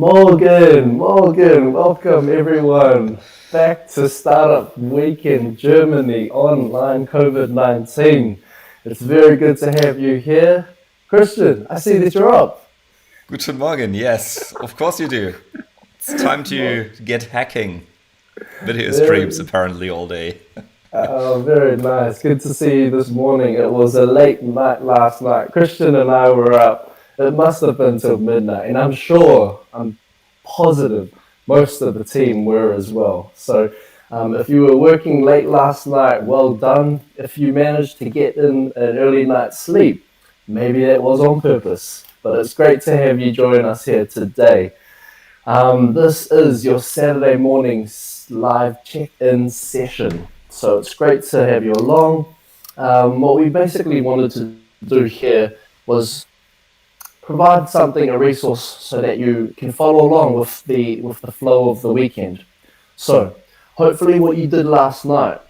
Morgan, welcome everyone back to Startup Week in Germany online COVID-19. It's very good to have you here. Christian, I see that you're up. Guten Morgen, yes, of course you do. It's time to get hacking. Video streams Very, apparently all day. very nice. Good to see you this morning. It was a late night last night. Christian and I were up. It must have been till midnight, and I'm positive most of the team were as well. So if you were working late last night, well done. If you managed to get in an early night's sleep, maybe that was on purpose. But it's great to have you join us here today. This is your Saturday morning live check-in session. So it's great to have you along. What we basically wanted to do here was provide something, a resource, so that you can follow along with the flow of the weekend. So hopefully what you did last night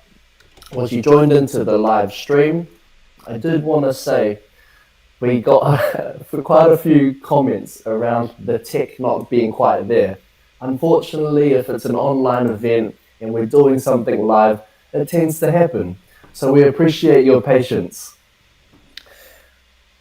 was you joined into the live stream. I did want to say we got for quite a few comments around the tech not being quite there. Unfortunately, if it's an online event and we're doing something live, it tends to happen. So we appreciate your patience.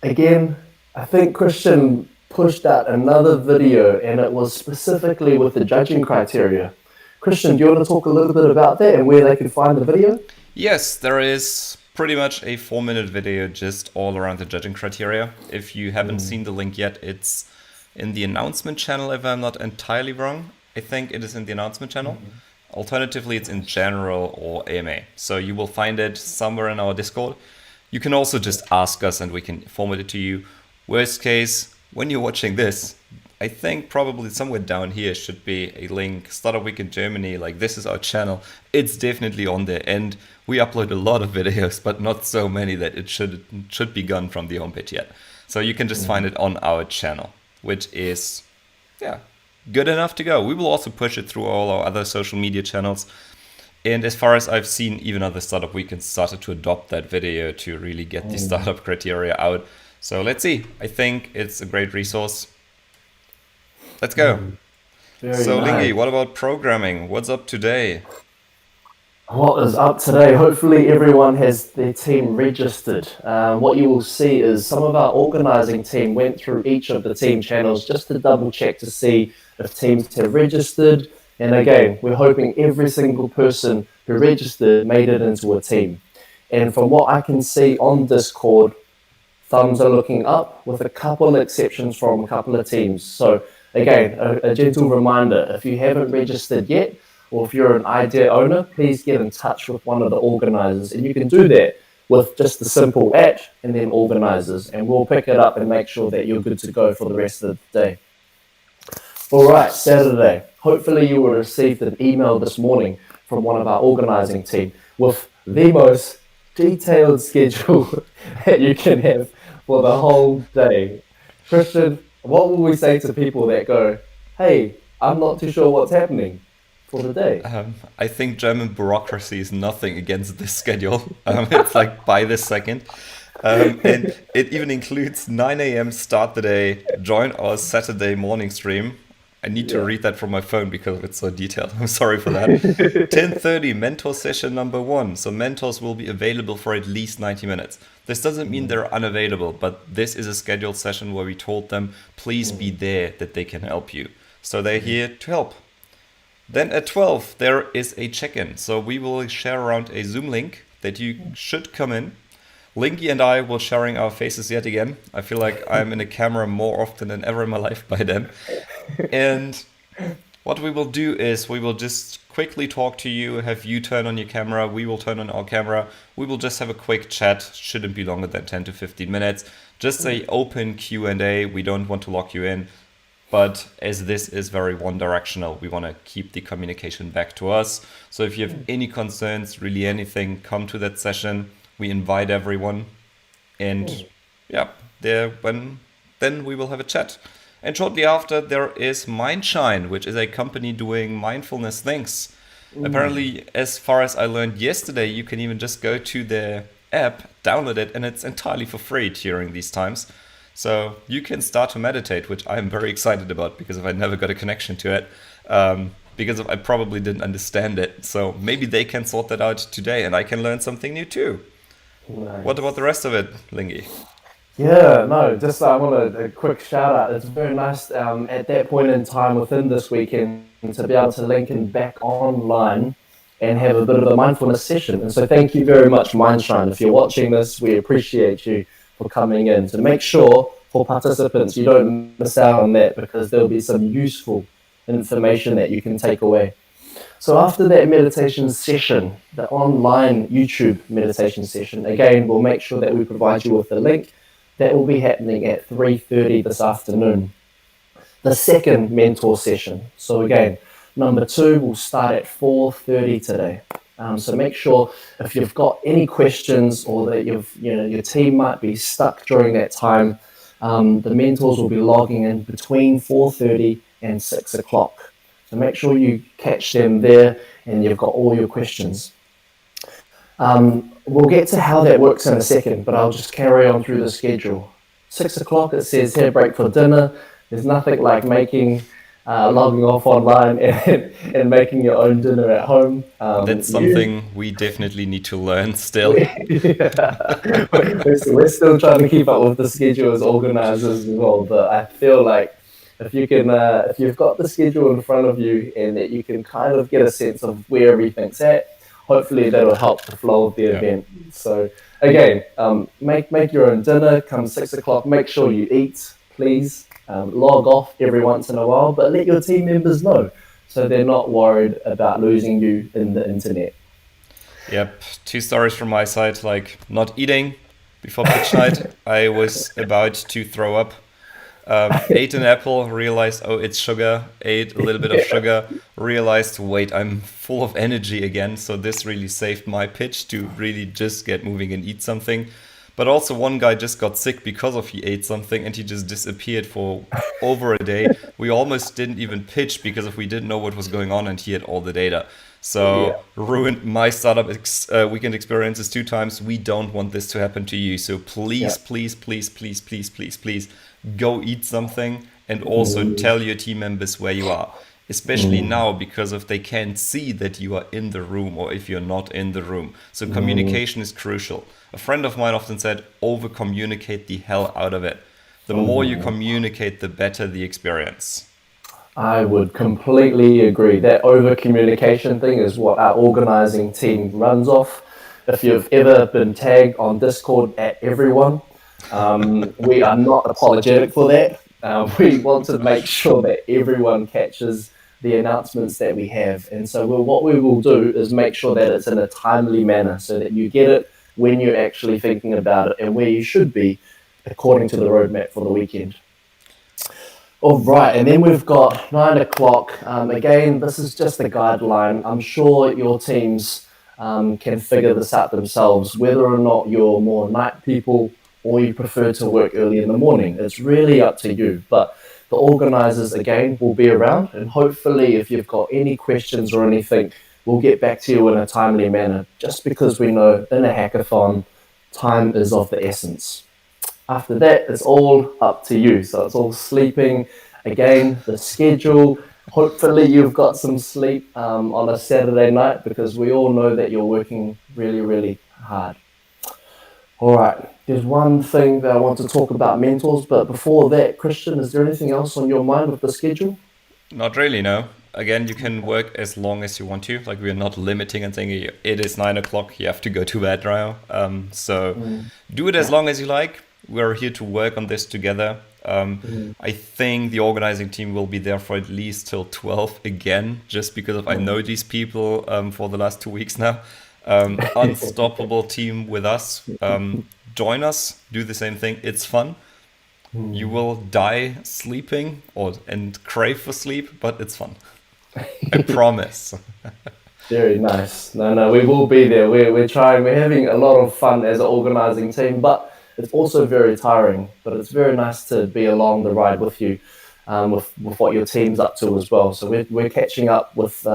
Again, I think Christian pushed out another video and it was specifically with the judging criteria. Christian, do you want to talk a little bit about that and where they can find the video? Yes, there is pretty much a 4-minute video just all around the judging criteria. If you haven't seen the link yet, it's in the announcement channel, if I'm not entirely wrong. I think it is in the announcement channel. Alternatively, it's in general or AMA. So you will find it somewhere in our Discord. You can also just ask us and we can forward it to you. Worst case, when you're watching this, I think probably somewhere down here should be a link, Startup Week in Germany, like this is our channel. It's definitely on there and we upload a lot of videos, but not so many that it should be gone from the homepage yet. So you can just find it on our channel, which is, good enough to go. We will also push it through all our other social media channels. And as far as I've seen, even other Startup Weekends started to adopt that video to really get the startup criteria out. So let's see. I think it's a great resource. Let's go. So Very Lingy, nice. what about programming? What's up today? What is up today? Hopefully everyone has their team registered. What you will see is some of our organizing team went through each of the team channels just to double check to see if teams have registered. And again, we're hoping every single person who registered made it into a team. And from what I can see on Discord, thumbs are looking up with a couple of exceptions from a couple of teams. So again, a gentle reminder, if you haven't registered yet, or if you're an idea owner, please get in touch with one of the organizers. And you can do that with just the simple and then organizers. And we'll pick it up and make sure that you're good to go for the rest of the day. All right, Saturday. Hopefully you will receive an email this morning from one of our organizing team with the most detailed schedule that you can have for the whole day. Christian, what will we say to people that go, hey, I'm not too sure what's happening for the day? I think German bureaucracy is nothing against this schedule. It's like by the second. And it even includes 9 a.m. start the day, join our Saturday morning stream. I need to read that from my phone because it's so detailed. I'm sorry for that. 10:30 mentor session number 1. So mentors will be available for at least 90 minutes. This doesn't mean they're unavailable, but this is a scheduled session where we told them, please be there that they can help you. So they're here to help. Then at 12, there is a check-in. So we will share around a Zoom link that you should come in. Linky and I will sharing our faces yet again. I feel like I'm in a camera more often than ever in my life by then. And what we will do is we will just quickly talk to you, have you turn on your camera, we will turn on our camera. We will just have a quick chat, shouldn't be longer than 10 to 15 minutes. Just a open Q&A, we don't want to lock you in. But as this is very one-directional, we want to keep the communication back to us. So if you have any concerns, really anything, come to that session. We invite everyone. And then we will have a chat. And shortly after, there is Mindshine, which is a company doing mindfulness things. Apparently, as far as I learned yesterday, you can even just go to their app, download it, and it's entirely for free during these times. So you can start to meditate, which I'm very excited about because if I never got a connection to it, because I probably didn't understand it. So maybe they can sort that out today and I can learn something new too. What about Nice. the rest of it, Lingy? Yeah, no, just I want a quick shout out. It's very nice at that point in time within this weekend to be able to link in back online and have a bit of a mindfulness session. And so thank you very much, Mindshine. If you're watching this, we appreciate you for coming in. So make sure for participants you don't miss out on that because there'll be some useful information that you can take away. So after that meditation session, the online YouTube meditation session, again, we'll make sure that we provide you with a link. That will be happening at 3:30 this afternoon. The second mentor session. So again, number two will start at 4:30 today. So make sure if you've got any questions or that your team might be stuck during that time, the mentors will be logging in between 4:30 and 6 o'clock. So make sure you catch them there and you've got all your questions. We'll get to how that works in a second, but I'll just carry on through the schedule. 6 o'clock, it says here, break for dinner. There's nothing like logging off online and making your own dinner at home. That's something we definitely need to learn still. Yeah. We're still trying to keep up with the schedule as organizers as well, but I feel like if you've got the schedule in front of you and that you can kind of get a sense of where everything's at, hopefully that'll help the flow of the event. So again, make your own dinner. Come 6 o'clock, make sure you eat, please. Log off every once in a while, but let your team members know so they're not worried about losing you in the internet. Yep, two stories from my side, like not eating before pitch night. I was about to throw up. Ate an apple, realized, oh, it's sugar. Ate a little bit of sugar, realized, wait, I'm full of energy again. So this really saved my pitch to really just get moving and eat something. But also one guy just got sick because of he ate something and he just disappeared for over a day. We almost didn't even pitch because if we didn't know what was going on and he had all the data. Yeah. So ruined my startup weekend experiences 2 times. We don't want this to happen to you. So please, Yeah. please, please, please, please, please, please go eat something and also tell your team members where you are. Especially now because if they can't see that you are in the room or if you're not in the room. So communication is crucial. A friend of mine often said, over communicate the hell out of it. The more you communicate, the better the experience. I would completely agree. That over communication thing is what our organizing team runs off. If you've ever been tagged on Discord at everyone, we are not apologetic for that. We want to make sure that everyone catches the announcements that we have. And so what we will do is make sure that it's in a timely manner so that you get it when you're actually thinking about it and where you should be according to the roadmap for the weekend. All right, and then we've got 9 o'clock. Again, this is just a guideline. I'm sure your teams can figure this out themselves, whether or not you're more night people or you prefer to work early in the morning. It's really up to you. But the organizers, again, will be around. And hopefully, if you've got any questions or anything, we'll get back to you in a timely manner, just because we know in a hackathon, time is of the essence. After that, it's all up to you. So it's all sleeping. Again, the schedule. Hopefully, you've got some sleep on a Saturday night because we all know that you're working really, really hard. All right. There's one thing that I want to talk about mentors, but before that, Christian, is there anything else on your mind with the schedule? Not really, no. Again, you can work as long as you want to. Like we're not limiting and saying it is 9 o'clock, you have to go to bed now. So do it as long as you like. We're here to work on this together. I think the organizing team will be there for at least till 12 again, just because of I know these people for the last 2 weeks now. Unstoppable team with us. Join us, do the same thing. It's fun. You will die sleeping and crave for sleep, but it's fun. I promise. Very nice. No, we will be there. We're trying. We're having a lot of fun as an organizing team, but it's also very tiring. But it's very nice to be along the ride with you, with what your team's up to as well. So we're catching up with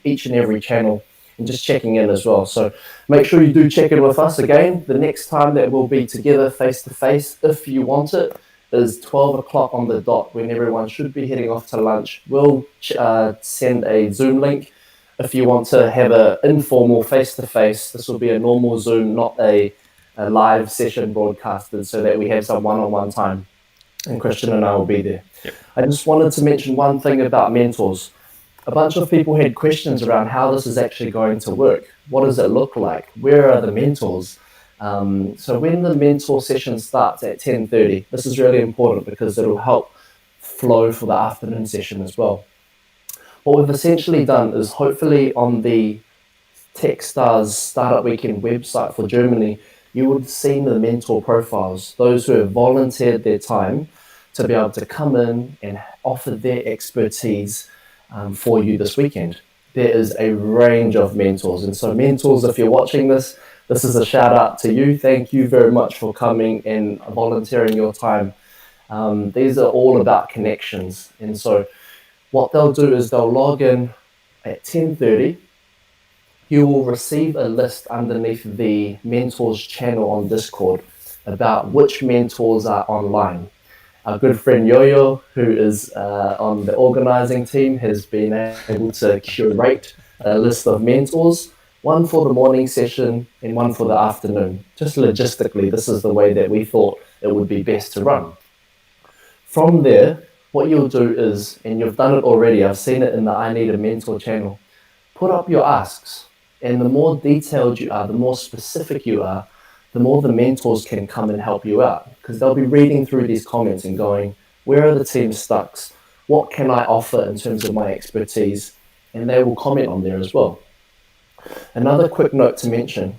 each and every channel and just checking in as well. So make sure you do check in with us again the next time that we'll be together face to face, if you want it. is 12 o'clock on the dot when everyone should be heading off to lunch. We'll send a Zoom link if you want to have an informal face-to-face. This will be a normal Zoom, not a live session broadcasted, so that we have some one-on-one time, and Christian and I will be there. Yep. I just wanted to mention one thing about mentors. A bunch of people had questions around how this is actually going to work. What does it look like? Where are the mentors? So when the mentor session starts at 10:30, this is really important because it'll help flow for the afternoon session as well. What we've essentially done is, hopefully on the Techstars Startup Weekend website for Germany, you would have seen the mentor profiles, those who have volunteered their time to be able to come in and offer their expertise for you this weekend. There is a range of mentors. And so mentors, if you're watching this is a shout out to you. Thank you very much for coming and volunteering your time. These are all about connections. And so what they'll do is they'll log in at 10:30. You will receive a list underneath the mentors channel on Discord about which mentors are online. Our good friend Yo-Yo, who is on the organizing team, has been able to curate a list of mentors, one for the morning session and one for the afternoon. Just logistically, this is the way that we thought it would be best to run. From there, what you'll do is, and you've done it already, I've seen it in the I Need a Mentor channel, put up your asks. And the more detailed you are, the more specific you are, the more the mentors can come and help you out, because they'll be reading through these comments and going, where are the team stucks? What can I offer in terms of my expertise? And they will comment on there as well. Another quick note to mention,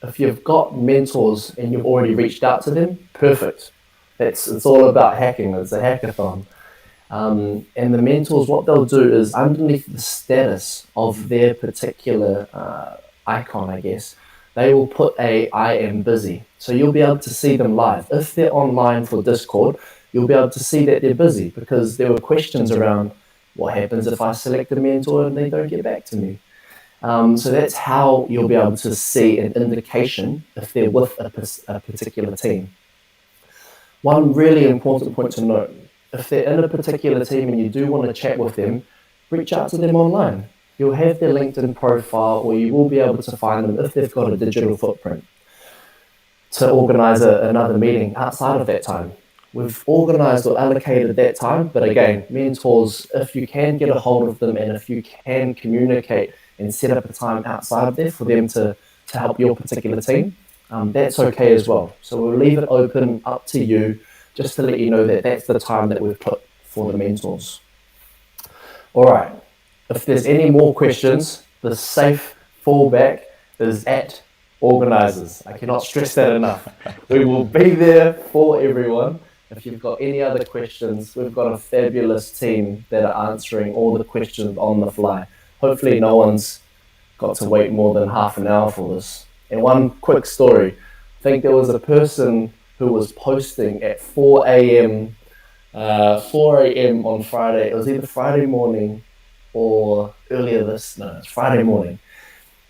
if you've got mentors and you've already reached out to them, perfect. It's all about hacking, it's a hackathon. And the mentors, what they'll do is, underneath the status of their particular icon, I guess, they will put I am busy. So you'll be able to see them live. If they're online for Discord, you'll be able to see that they're busy, because there were questions around what happens if I select a mentor and they don't get back to me. So that's how you'll be able to see an indication if they're with a particular team. One really important point to note, if they're in a particular team and you do want to chat with them, reach out to them online. You'll have their LinkedIn profile, or you will be able to find them if they've got a digital footprint, to organize another meeting outside of that time. We've organized or allocated that time, but again, mentors, if you can get a hold of them and if you can communicate and set up a time outside of there for them to help your particular team, that's okay as well. So we'll leave it open up to you, just to let you know that that's the time that we've put for the mentors. All right, if there's any more questions, the safe fallback is at organizers. I cannot stress that enough. We will be there for everyone. If you've got any other questions, we've got a fabulous team that are answering all the questions on the fly. Hopefully no one's got to wait more than half an hour for this. And one quick story, I think there was a person who was posting at 4 a.m. On Friday. It was either Friday morning or it's Friday morning.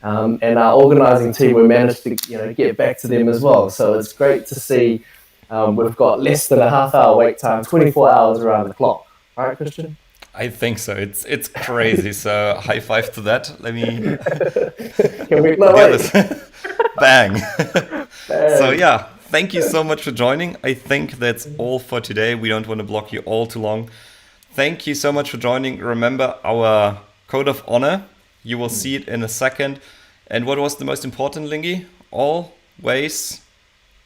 And our organizing team, we managed to get back to them as well. So it's great to see we've got less than a half hour wait time, 24 hours around the clock. All right, Christian? I think so. It's crazy. So high five to that. Let me. Can we Bang. So yeah, thank you so much for joining. I think that's all for today. We don't want to block you all too long. Thank you so much for joining. Remember our code of honor. You will see it in a second. And what was the most important, Lingy? Always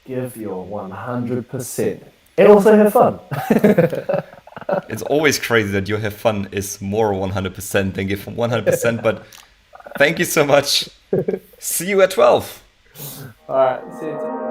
give your 100%. And also have fun. It's always crazy that you have fun is more 100% than give 100%. But thank you so much. See you at 12. All right. See you.